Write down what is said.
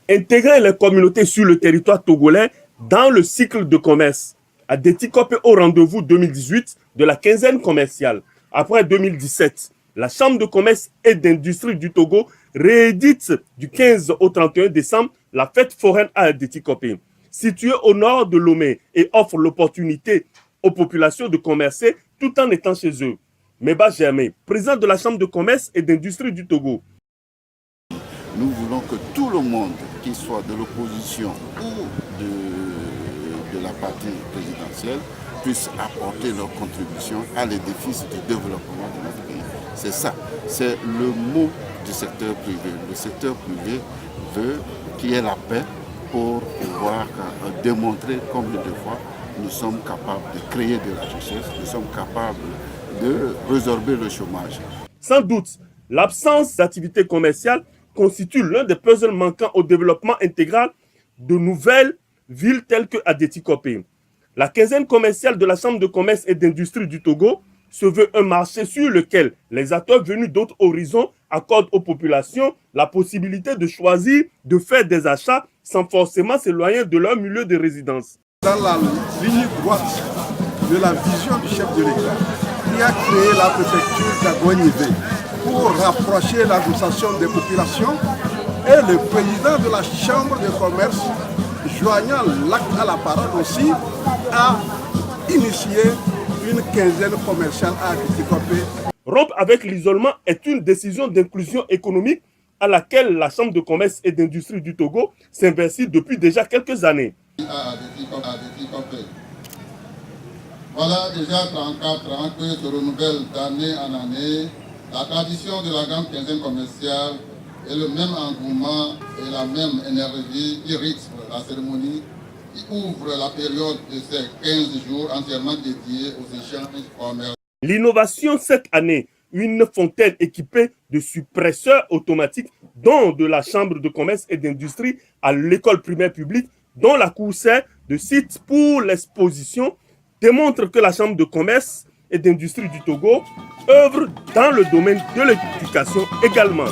Intégrer les communautés sur le territoire togolais dans le cycle de commerce. Adeti Kope au rendez-vous 2018 de la quinzaine commerciale. Après 2017, la Chambre de commerce et d'industrie du Togo réédite du 15 au 31 décembre la fête foraine à Adeti Kope. Située au nord de Lomé et offre l'opportunité aux populations de commercer tout en étant chez eux. Meba Germain, président de la Chambre de commerce et d'industrie du Togo. Nous voulons que tout le monde, qu'il soit de l'opposition ou de la partie présidentielle, puisse apporter leur contribution à l'édifice du développement de notre pays. C'est ça, c'est le mot du secteur privé. Le secteur privé veut qu'il y ait la paix pour pouvoir démontrer combien de fois nous sommes capables de créer de la richesse, nous sommes capables de résorber le chômage. Sans doute, l'absence d'activité commerciale constitue l'un des puzzles manquants au développement intégral de nouvelles villes telles que Adeti Kope. La quinzaine commerciale de la Chambre de commerce et d'industrie du Togo se veut un marché sur lequel les acteurs venus d'autres horizons accordent aux populations la possibilité de choisir de faire des achats sans forcément s'éloigner de leur milieu de résidence. Dans la ligne droite de la vision du chef de l'État, qui a créé la préfecture d'Aguanivé pour rapprocher l'administration des populations, et le président de la Chambre de commerce, joignant l'acte à la parole aussi, a initié une quinzaine commerciale à Adeti Kope. Rompre avec l'isolement est une décision d'inclusion économique à laquelle la Chambre de commerce et d'industrie du Togo s'investit depuis déjà quelques années. Voilà déjà 34 ans que se renouvelle d'année en année. La tradition de la grande quinzaine commerciale et le même engouement et la même énergie qui rythment la cérémonie, qui ouvre la période de ces 15 jours entièrement dédiés aux échanges commerciaux. L'innovation cette année, une fontaine équipée de suppresseurs automatiques, dont de la Chambre de commerce et d'industrie à l'école primaire publique, dont la cour sert de site pour l'exposition, démontre que la Chambre de commerce et d'industrie du Togo œuvre dans le domaine de l'éducation également.